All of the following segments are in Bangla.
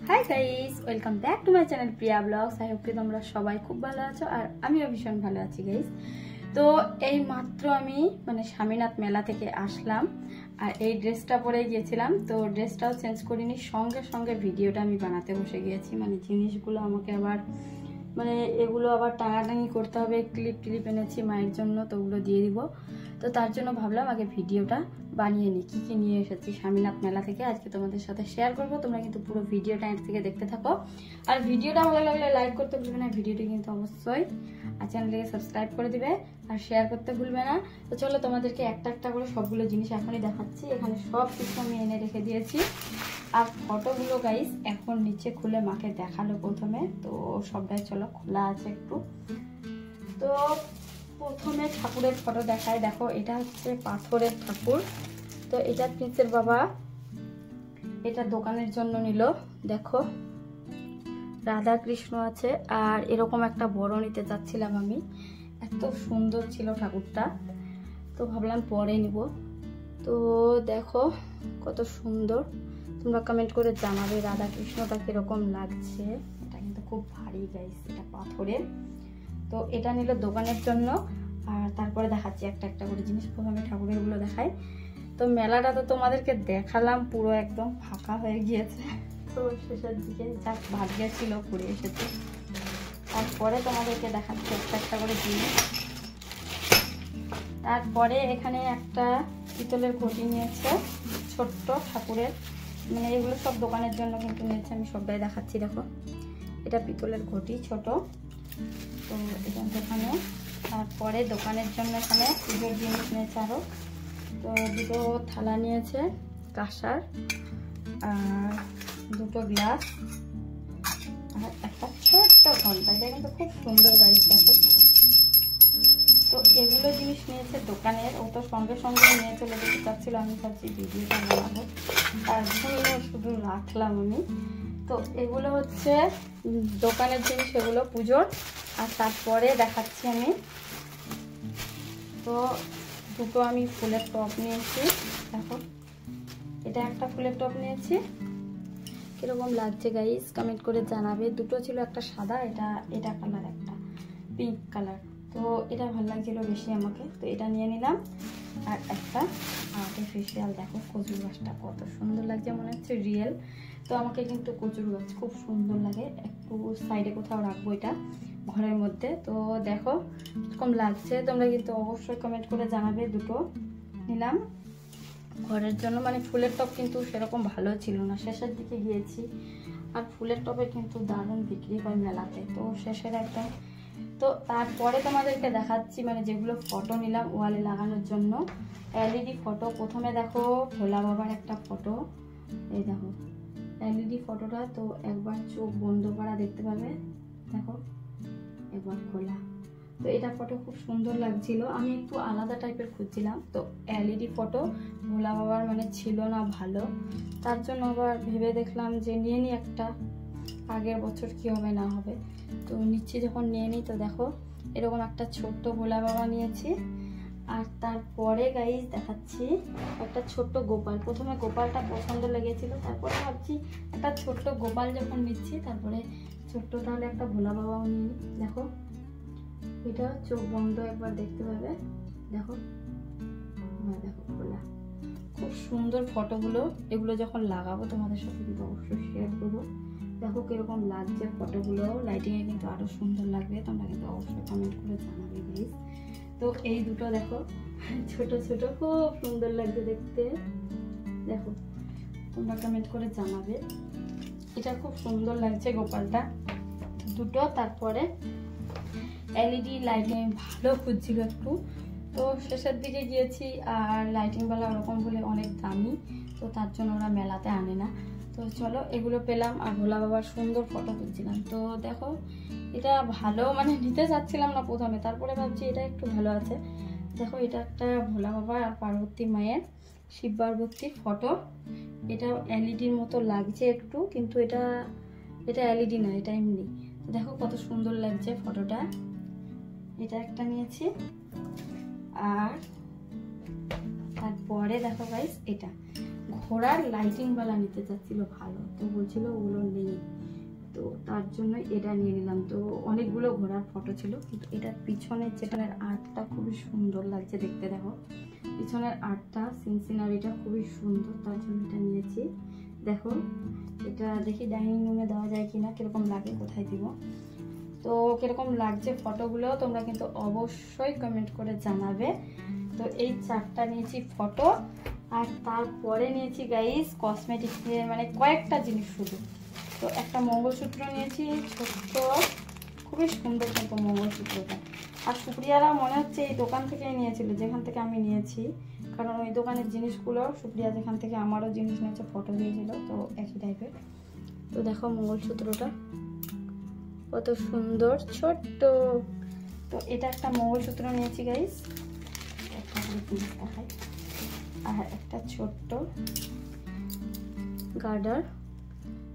High guys welcome back to my channel Priya vlogs. I hope कि তোমরা সবাই খুব ভালো আছো আর আমিও ভীষণ ভালো আছি গাইস। তো এই মাত্র আমি মানে স্বামীনাথ মেলা থেকে আসলাম আর এই ড্রেসটা পরে গিয়েছিলাম। তো ড্রেসটাও চেঞ্জ করিনি, সঙ্গে সঙ্গে ভিডিওটা আমি বানাতে বসে গিয়েছি। মানে জিনিসগুলো আমাকে আবার মানে এগুলো আবার টাঙাটাঙি করতে হবে, ক্লিপ টিলিপ এনেছি মায়ের জন্য, তো ওগুলো দিয়ে দিব। তো তার জন্য ভাবলাম আগে ভিডিওটা বানিয়ে নিই, কী কী নিয়ে এসেছি স্বামীনাথ মেলা থেকে আজকে তোমাদের সাথে শেয়ার করব। তোমরা কিন্তু পুরো ভিডিওটা এর থেকে দেখতে থাকো আর ভিডিওটা ভালো লাগলে লাইক করতে ভুলবে না, ভিডিওটি কিন্তু অবশ্যই আর চ্যানেলটিকে সাবস্ক্রাইব করে দিবে আর শেয়ার করতে ভুলবে না। তো চলো তোমাদেরকে একটা একটা করে সবগুলো জিনিস এখনই দেখাচ্ছি। এখানে সব কিছু আমি এনে রেখে দিয়েছি আর ফটোগুলো গাইস এখন নিচে খুলে মাকে দেখালো প্রথমে, তো সবটাই চলো খোলা আছে একটু। তো প্রথমে ঠাকুরের ফটো দেখায়, দেখো এটা হচ্ছে পাথরের ঠাকুর। তো এটা প্রিন্সের বাবা এটা দোকানের জন্য নিল। দেখো রাধা কৃষ্ণ আছে আর এরকম একটা বড় নিতে চাচ্ছিলাম আমি, এত সুন্দর ছিল ঠাকুরটা, তো ভাবলাম পরে নিব। তো দেখো কত সুন্দর, তোমরা কমেন্ট করে জানাবে রাধা কৃষ্ণটা কিরকম লাগছে। এটা কিন্তু খুব ভারী গাইস, এটা পাথরের। তো এটা নিল দোকানের জন্য আর তারপরে দেখাচ্ছি একটা একটা করে জিনিস। প্রথমে ঠাকুরের গুলো দেখাই। তো মেলাটা তো তোমাদেরকে দেখালাম, পুরো একদম ফাঁকা হয়ে গিয়েছে। তো শেষের দিকে যা ভাগ্যে ছিল ঘুরে এসেছে। তারপরে তোমাদেরকে দেখাচ্ছি একটা একটা করে জিনিস। তারপরে এখানে একটা পিতলের ঘটি নিয়েছে ছোট্ট ঠাকুরের, মানে এগুলো সব দোকানের জন্য কিন্তু নিয়েছে, আমি সবটাই দেখাচ্ছি। দেখো এটা পিতলের ঘটি ছোট, তো এটা দোকানে। তারপরে দোকানের জন্য এখানে পুজোর জিনিস নিয়েছে আরও। তো দুটো থালা নিয়েছে কাঁসার আর দুটো গ্লাস আর একটা ছোট্ট ঘন্টা, এটা কিন্তু খুব সুন্দর গাইস। দেখো তো এগুলো জিনিস নিয়েছে দোকানের, ও তো সঙ্গে সঙ্গে নিয়ে চলে যেতে চাচ্ছিল, আমি ভাবছি ভিডিওটা বানাবো তার জন্য শুধু রাখলাম আমি। তো এগুলো হচ্ছে দোকানের জিনিস, এগুলো পুজোর। আর তারপরে দেখাচ্ছি আমি, তো দুটো আমি ফুলের টপ নিয়েছি। দেখো এটা একটা ফুলের টপ নিয়েছি, কিরকম লাগছে গাইস কমেন্ট করে জানাবে। দুটো ছিল, একটা সাদা, এটা কালার, একটা পিঙ্ক কালার। তো এটা ভালো লাগছিল বেশি আমাকে, তো এটা নিয়ে নিলাম। আর একটা আর্টিফিশিয়াল, দেখো কচুর গাছটা কত সুন্দর লাগছে, মনে হচ্ছে রিয়েল। তো আমাকে কিন্তু কচুর গাছ খুব সুন্দর লাগে, একটু সাইডে কোথাও রাখবো এটা ঘরের মধ্যে। তো দেখো কিরকম লাগছে, তোমরা কিন্তু অবশ্যই কমেন্ট করে জানাবে। দুটো নিলাম ঘরের জন্য, মানে ফুলের টপ কিন্তু সেরকম ভালো ছিল না, শেষের দিকে গিয়েছি। আর ফুলের টপে কিন্তু দারুণ বিক্রি হয় মেলাতে, তো শেষের একদম। তো তারপরে তোমাদেরকে দেখাচ্ছি মানে যেগুলো ফটো নিলাম ওয়ালে লাগানোর জন্য, এলইডি ফটো। প্রথমে দেখো ভোলা বাবার একটা ফটো, এই দেখো এলইডি ফটোটা। তো একবার চোখ বন্ধ করা দেখতে পাবে, দেখো একবার খোলা। তো এটা ফটো খুব সুন্দর লাগছিল, আমি একটু আলাদা টাইপের খুঁজছিলাম। তো এলইডি ফটো ভোলা বাবার মানে ছিল না ভালো, তার জন্য আবার ভেবে দেখলাম যে নিয়ে নিই একটা, আগের বছর কি হবে না হবে। তো নিচ্ছি যখন নিয়ে নিই, তো দেখো এরকম একটা ছোট্ট ভোলা বাবা নিয়েছি। আর তারপরে গাইস দেখাচ্ছি একটা ছোট্ট গোপাল। প্রথমে গোপালটা পছন্দ লেগেছিল, তারপরে ভাবছি একটা ছোট্ট গোপাল যখন নিচ্ছি, তারপরে ছোট্ট তাহলে একটা ভোলা বাবাও নিই। দেখো এটা চোখ বন্ধ একবার দেখতে পাবে, দেখো দেখো খোলা, খুব সুন্দর ফটোগুলো। এগুলো যখন লাগাবো তোমাদের সাথে কিন্তু অবশ্যই শেয়ার করবো। দেখো কিরকম লাগছে ফটোগুলো, লাইটিংয়ে কিন্তু আরো সুন্দর লাগবে, তোমরা কিন্তু অবশ্যই কমেন্ট করে জানাবে প্লিজ। তো এই দুটো দেখো ছোট ছোট, খুব সুন্দর লাগছে দেখতে, দেখো তোমরা কমেন্ট করে জানাবে। এটা খুব সুন্দর লাগছে গোপালটা দুটো। তারপরে এলইডি লাইটিং ভালো খুঁজছিল একটু, তো শেষের দিকে গিয়েছি আর লাইটিংওয়ালা ওরকম বলে অনেক দামি, তো তার জন্য ওরা মেলাতে আনে না। তো চলো এগুলো পেলাম আর ভোলা বাবার সুন্দর ফটো তুলছিলাম। তো দেখো এটা ভালো মানে নিতে চাচ্ছিলাম না প্রথমে, তারপরে ভাবছি এটা একটু ভালো আছে। দেখো এটা একটা ভোলা বাবা আর পার্বতী মায়ের, শিব পার্বতীর ফটো। এটা এলইডির মতো লাগছে একটু, কিন্তু এটা এলইডি না, এটা এমনি। দেখো কত সুন্দর লাগছে ফটোটা, এটা একটা নিয়েছি। আর তারপরে দেখো গাইস এটা ঘোড়ার লাইটিংওয়ালা নিতে চাচ্ছিল ভালো, তো বলছিল ওগুলো নেই, তো তার জন্য এটা নিয়ে নিলাম। তো অনেকগুলো ঘোড়ার ফটো ছিল, কিন্তু এটার পিছনের যেখানের আর্টটা খুবই সুন্দর লাগছে দেখতে। দেখো পিছনের আর্টটা, সিনারিটা খুবই সুন্দর, তার জন্য এটা নিয়েছি। দেখো এটা দেখি ডাইনিং রুমে দেওয়া যায় কিনা, কিরকম লাগে, কোথায় দিব। তো কিরকম লাগছে ফটোগুলো তোমরা কিন্তু অবশ্যই কমেন্ট করে জানাবে। তো এই 4টা নিয়েছি ফটো, আর তারপরে নিয়েছি গাইস কসমেটিক্স নিয়ে, মানে কয়েকটা জিনিস শুধু। তো একটা মঙ্গলসূত্র নিয়েছি ছোট্ট, খুবই সুন্দর কিন্তু মঙ্গলসূত্রটা। আর সুপ্রিয়ারা মনে হচ্ছে এই দোকান থেকেই নিয়েছিল যেখান থেকে আমি নিয়েছি, কারণ ওই দোকানের জিনিসগুলো সুপ্রিয়া যেখান থেকে আমারও জিনিস নিয়েছে ফটো দিয়েছিল, তো একই টাইপের। তো দেখো মঙ্গলসূত্রটা কত সুন্দর ছোট্ট। তো এটা একটা মঙ্গলসূত্র নিয়েছি গাইস, একটা দেখাই। আর একটা ছোট্ট গার্ডার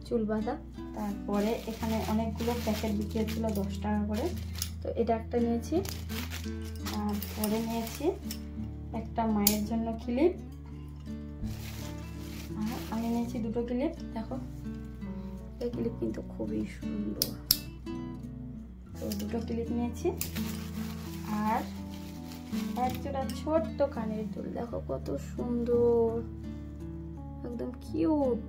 চুল বাঁধা। তারপরে এখানে অনেকগুলো প্যাকেট বিক্রি ছিল 10 টাকা করে, তো এটা একটা নিয়েছি। তারপরে নিয়েছি একটা মায়ের জন্য ক্লিপ, আর আমি নিয়েছি 2টো ক্লিপ। দেখো এই ক্লিপ কিন্তু খুবই সুন্দর, তো 2টো ক্লিপ নিয়েছি। আর একটা ছোট্ট কানের দুল, দেখো কত সুন্দর, একদম কিউট।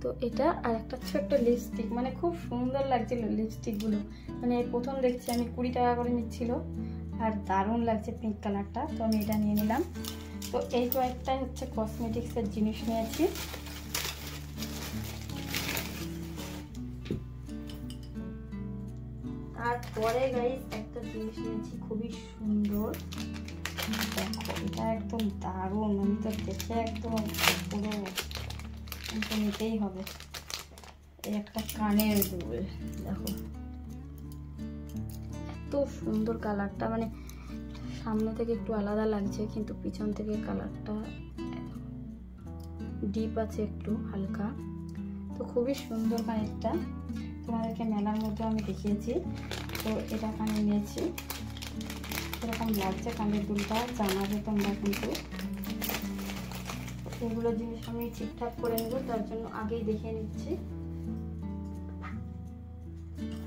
তো এটা আর একটা ছোট্ট লিপস্টিক, মানে খুব সুন্দর লাগছিল লিপস্টিক গুলো, মানে প্রথম দেখছি আমি 20 টাকা করে নিচ্ছিল, আর দারুণ লাগছে পিঙ্ক কালারটা, তো আমি এটা নিয়ে নিলাম। তো এই কয়েকটাই হচ্ছে কসমেটিক্সের জিনিস নিয়েছি। তারপরে গাইস একটা জিনিস নিয়েছি খুবই সুন্দর, দেখো এটা একদম দারুণ, আমি তো দেখে একদম পুরো নিতেই হবে। এই একটা কানের দুল, দেখো এত সুন্দর কালারটা, মানে সামনে থেকে একটু আলাদা লাগছে, কিন্তু পিছন থেকে কালারটা ডিপ আছে একটু হালকা। তো খুবই সুন্দর কানেরটা, তোমাদেরকে মেলার মধ্যে আমি দেখিয়েছি। তো এটা কানে নিয়েছি, এরকম লাগছে কানের দুলটা, জানাবে তোমরা কিন্তু। এগুলো জিনিস আমি ঠিকঠাক করে নেব, তার জন্য আগেই দেখে নিচ্ছি।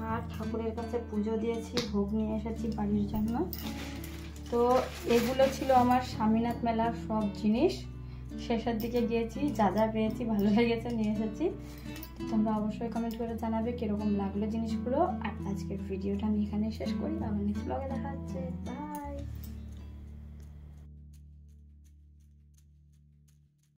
আর ঠাকুরের কাছে পুজো দিয়েছি, ভোগ নিয়ে এসেছি বাড়ির জন্য। তো এগুলো ছিল আমার স্বামীনাথ মেলার সব জিনিস। শেষের দিকে গিয়েছি, যা যা পেয়েছি ভালো লেগেছে নিয়ে এসেছি। তোমরা অবশ্যই কমেন্ট করে জানাবে কিরকম লাগলো জিনিসগুলো। আর আজকের ভিডিওটা আমি এখানে শেষ করি, আবার নেক্সট ব্লগে দেখা হচ্ছে। বাই।